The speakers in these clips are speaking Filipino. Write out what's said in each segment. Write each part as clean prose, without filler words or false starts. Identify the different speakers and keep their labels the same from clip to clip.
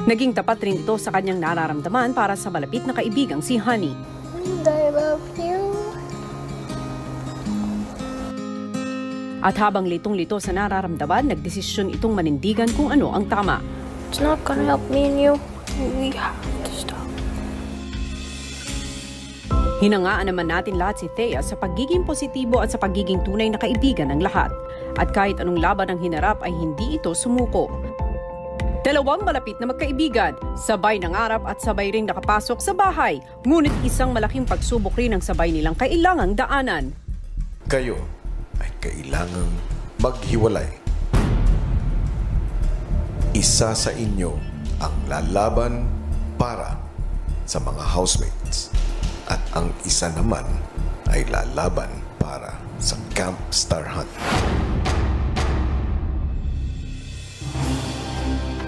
Speaker 1: Naging tapat rin ito sa kanyang nararamdaman para sa malapit na kaibigang si Honey.
Speaker 2: And I love you.
Speaker 1: At habang litong-lito sa nararamdaman, nagdesisyon itong manindigan kung ano ang tama.
Speaker 2: It's not gonna help me and you. We have to stop.
Speaker 1: Hinangaan naman natin lahat si Thea sa pagiging positibo at sa pagiging tunay na kaibigan ng lahat. At kahit anong laban ang hinarap ay hindi ito sumuko. Dalawang malapit na magkaibigan, sabay nangarap at sabay ring nakapasok sa bahay. Ngunit isang malaking pagsubok rin ang sabay nilang kailangang daanan.
Speaker 3: Kayo ay kailangang maghiwalay. Isa sa inyo ang lalaban para sa mga housemates at ang isa naman ay lalaban para sa Camp Star Hunt.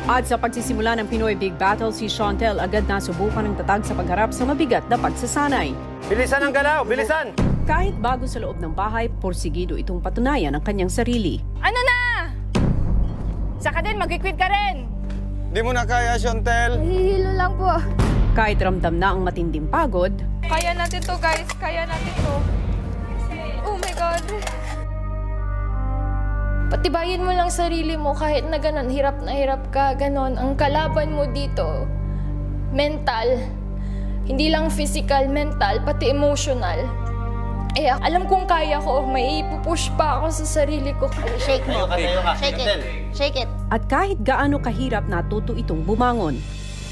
Speaker 1: At sa pagsisimula ng Pinoy Big Battle, si Chantel agad na subukan ng tatag sa pagharap sa mabigat na pagsasanay.
Speaker 4: Bilisan ang galaw! Bilisan!
Speaker 1: Kahit bago sa loob ng bahay, porsigido itong patunayan ang kanyang sarili.
Speaker 5: Ano na? Saka din, mag-quit ka rin!
Speaker 4: Di mo na kaya, Chantel!
Speaker 2: Hihilo lang po.
Speaker 1: Kahit ramdam na ang matinding pagod,
Speaker 5: Kaya natin to, guys. Kaya natin to. Oh my God.
Speaker 2: Patibayin mo lang sarili mo kahit na ganon, hirap na hirap ka, ganon. Ang kalaban mo dito, mental. Hindi lang physical, mental, pati emotional. Eh, alam kong kaya ko, may ipupush pa ako sa sarili ko.
Speaker 6: Shake mo. Shake it. Shake it.
Speaker 1: at kahit gaano kahirap natuto itong bumangon.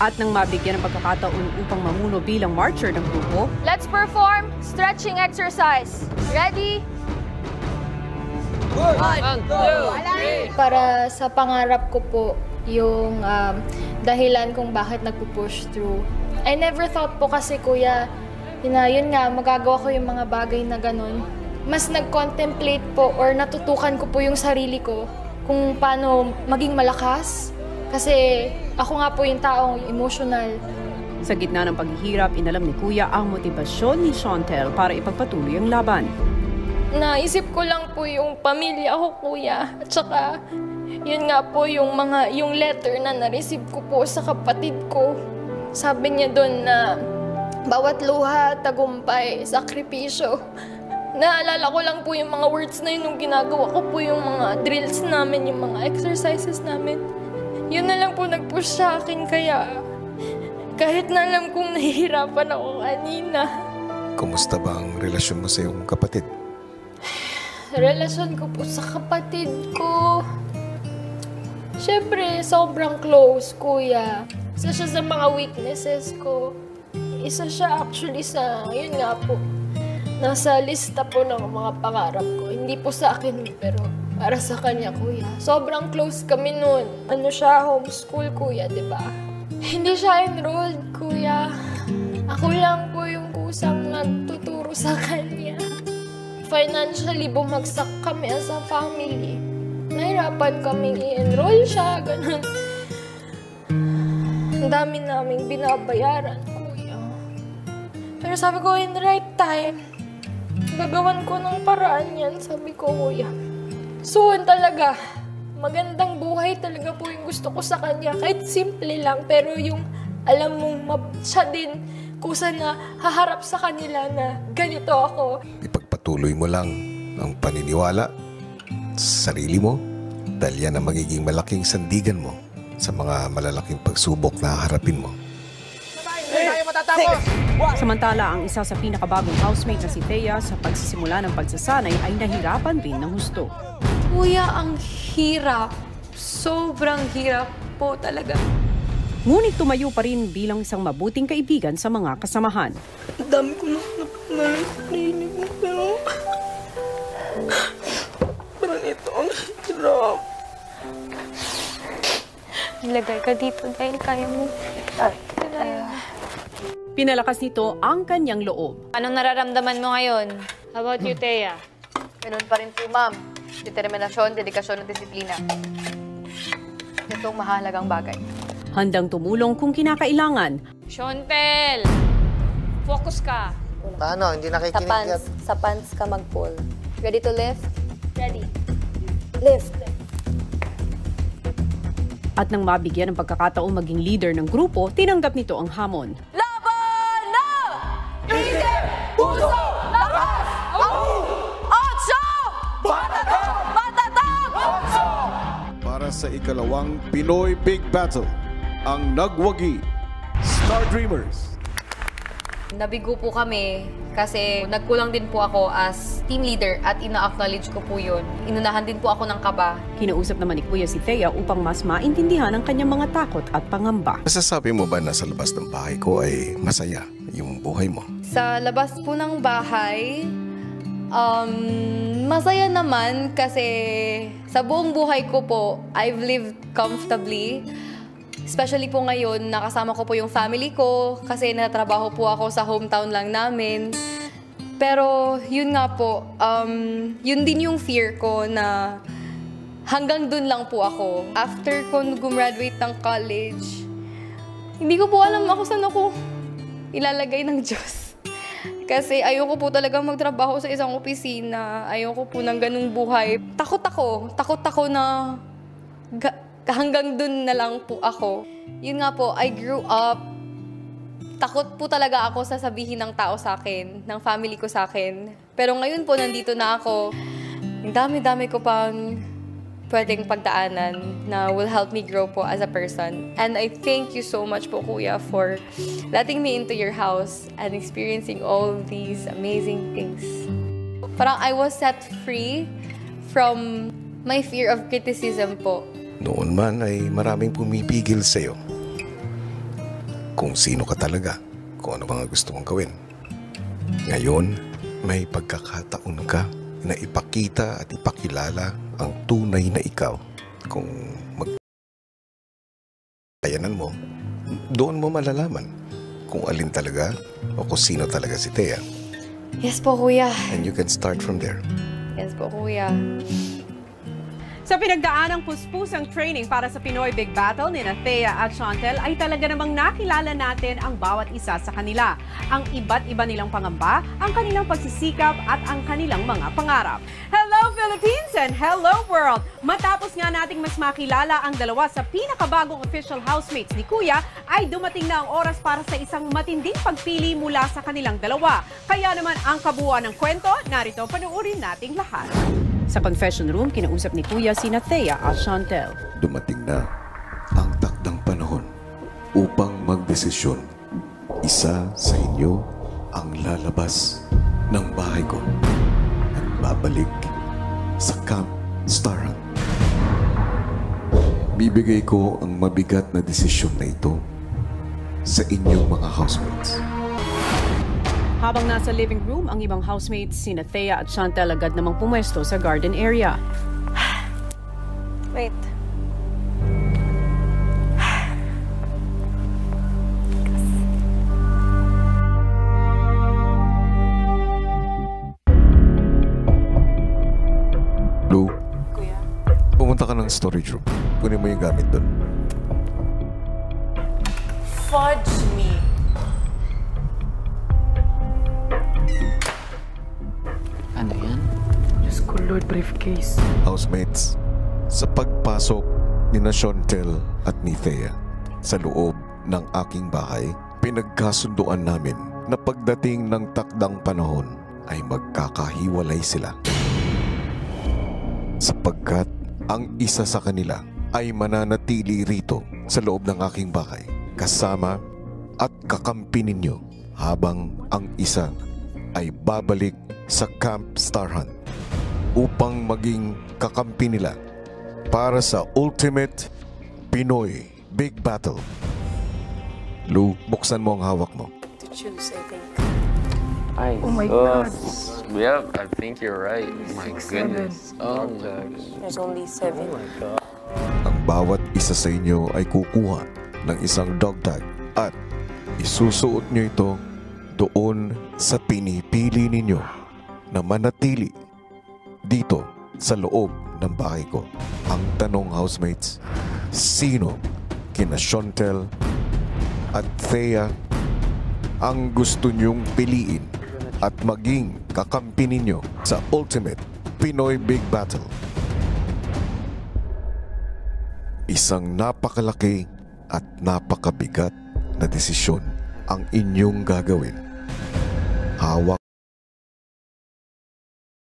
Speaker 1: At nang mabigyan ng pagkakataon upang mamuno bilang marcher ng grupo,
Speaker 5: Let's perform stretching exercise. Ready?
Speaker 2: Para sa pangarap ko po, yung dahilan kung bakit nagpo-push through. I never thought po kasi, kuya, yun nga, magagawa ko yung mga bagay na ganun. Mas nag-contemplate po or natutukan ko po yung sarili ko kung paano maging malakas. Kasi ako nga po yung taong emotional.
Speaker 1: sa gitna ng paghihirap, inalam ni Kuya ang motibasyon ni Chantel para ipagpatuloy ang laban.
Speaker 2: Naisip ko lang po yung pamilya ko, kuya. At saka, yun nga po yung letter na na-receive ko po sa kapatid ko. Sabi niya doon na bawat luha, tagumpay, sakripisyo. Naalala ko lang po yung mga words na yun nung ginagawa ko po yung mga drills namin, yung mga exercises namin. Yun na lang po nag-push sa akin, kaya kahit na alam kong nahihirapan ako kanina.
Speaker 3: Kumusta ba ang relasyon mo sa iyong kapatid?
Speaker 2: Relasyon ko po sa kapatid ko, syempre, sobrang close, kuya. Isa siya sa mga weaknesses ko. Isa siya actually sa, yun nga po, nasa lista po ng mga pangarap ko. Hindi po sa akin, pero para sa kanya, kuya. Sobrang close kami noon. Ano siya, homeschool, kuya, di ba? Hindi siya enrolled, kuya. Ako lang po yung kusang nagtuturo sa kanya. Financially, bumagsak kami as a family. Nahirapan kaming i-enroll siya, ganun. Ang dami naming binabayaran, kuya. Pero sabi ko, in the right time, gagawan ko ng paraan yan, sabi ko, kuya. Soon talaga, magandang buhay talaga po yung gusto ko sa kanya. Kahit simple lang, pero yung alam mong siya din kusa na haharap sa kanila na ganito ako.
Speaker 3: Ipagpatuloy mo lang ang paniniwala sa sarili mo dahil yan ang magiging malaking sandigan mo sa mga malalaking pagsubok na haharapin mo.
Speaker 1: Samantala, ang isa sa pinakabagong housemate na si Thea sa pagsisimula ng pagsasanay ay nahirapan rin ng husto.
Speaker 7: Kuya, ang hirap. Sobrang hirap po talaga.
Speaker 1: Ngunit tumayo pa rin bilang isang mabuting kaibigan sa mga kasamahan.
Speaker 2: Ang dami ko narinig mo, pero parang ito ang hirap.
Speaker 7: Ilagay ka dito dahil kaya mo.
Speaker 1: Pinalakas nito ang kanyang loob.
Speaker 5: Anong nararamdaman mo ngayon? How about you, Thea?
Speaker 6: Ganun pa rin po, ma'am. Determinasyon, dedikasyon at disiplina. Ito ang mahalagang bagay.
Speaker 1: Handang tumulong kung kinakailangan.
Speaker 5: Chantel! Focus ka.
Speaker 8: Paano? Hindi nakikinig yan.
Speaker 6: Sa pants ka mag-pull. Ready to lift?
Speaker 2: Ready.
Speaker 6: Lift.
Speaker 1: At nang mabigyan ng pagkakataong maging leader ng grupo, tinanggap nito ang hamon.
Speaker 7: Laban na! Isip, puso, lakas, otso! Matatag!
Speaker 3: Para sa ikalawang Pinoy Big Battle, ang nagwagi, Star Dreamers.
Speaker 6: Nabigo po kami kasi nagkulang din po ako as team leader at ina-acknowledge ko po yun. Inunahan din po ako ng kaba.
Speaker 1: Kinausap naman ni Kuya si Thea upang mas maintindihan ang kanyang mga takot at pangamba.
Speaker 3: Masasabi mo ba na sa labas ng bahay ko ay masaya yung buhay mo?
Speaker 6: Sa labas po ng bahay, masaya naman kasi sa buong buhay ko po, I've lived comfortably. Especially po ngayon, nakasama ko po yung family ko kasi natrabaho po ako sa hometown lang namin. Pero yun nga po, yun din yung fear ko na hanggang dun lang po ako. After ko gumraduate ng college, hindi ko po alam ako saan ako ilalagay ng Diyos. Kasi ayoko po talaga magtrabaho sa isang opisina. Ayoko po ng ganung buhay. Takot ako na hanggang dun na lang po ako. Yun nga po, I grew up, takot po talaga ako sa sabihin ng tao sa akin, ng family ko sa akin. Pero ngayon po, nandito na ako. Ang dami-dami ko pang pwedeng pagdaanan na will help me grow po as a person. And I thank you so much po, Kuya, for letting me into your house and experiencing all these amazing things. Parang I was set free from my fear of criticism po.
Speaker 3: Noon man ay maraming pumipigil sa'yo. Kung sino ka talaga, kung ano mga gusto mong gawin. Ngayon, may pagkakataon ka na ipakita at ipakilala ang tunay na ikaw. Kung magtayanan mo, doon mo malalaman kung alin talaga o kung sino talaga si Thea.
Speaker 6: Yes po, Kuya.
Speaker 3: And you can start from there.
Speaker 6: Yes po, Kuya.
Speaker 1: Sa pinagdaanang puspusang training para sa Pinoy Big Battle ni Thea at Chantel ay talaga namang nakilala natin ang bawat isa sa kanila. Ang iba't iba nilang pangamba, ang kanilang pagsisikap at ang kanilang mga pangarap. Hello Philippines and hello world! Matapos nga nating mas makilala ang dalawa sa pinakabagong official housemates ni Kuya, ay dumating na ang oras para sa isang matinding pagpili mula sa kanilang dalawa. Kaya naman ang kabuuan ng kwento, narito panuorin nating lahat. Sa confession room, kinausap ni Kuya sina Thea at Chantel.
Speaker 3: Dumating na ang takdang panahon upang magdesisyon. Isa sa inyo ang lalabas ng bahay ko at babalik sa Camp Star Hunt. Bibigay ko ang mabigat na desisyon na ito sa inyong mga housemates.
Speaker 1: Habang nasa living room, ang ibang housemates, sina Thea at Chantel agad namang pumwesto sa garden area.
Speaker 7: Wait.
Speaker 3: Lou,
Speaker 5: Kuya.
Speaker 3: pumunta ka ng storage room. Kunin mo yung gamit doon.
Speaker 5: Fudge me.
Speaker 9: Ano yan?
Speaker 5: Diyos ko, Lord, briefcase.
Speaker 3: Housemates, sa pagpasok ni Chantel at ni Thea sa loob ng aking bahay, pinagkasunduan namin na pagdating ng takdang panahon ay magkakahiwalay sila. Sapagkat ang isa sa kanila ay mananatili rito sa loob ng aking bahay kasama at kakampi ninyo habang ang isa ay babalik sa Camp Star Hunt upang maging kakampi nila para sa Ultimate Pinoy Big Battle. Lou, buksan mo ang hawak mo.
Speaker 5: To choose, I think.
Speaker 9: Ay,
Speaker 5: Oh my God.
Speaker 9: Yep, I think you're right. My goodness. Oh my
Speaker 5: There's only 7.
Speaker 9: God.
Speaker 3: Ang bawat isa sa inyo ay kukuha ng isang dog tag at isusuot nyo ito doon sa pinipili ninyo na manatili dito sa loob ng bahay ko. Ang tanong, housemates, sino kina Chantel at Thea ang gusto nyong piliin at maging kakampi ninyo sa Ultimate Pinoy Big Battle? Isang napakalaki at napakabigat na desisyon ang inyong gagawin. Hawak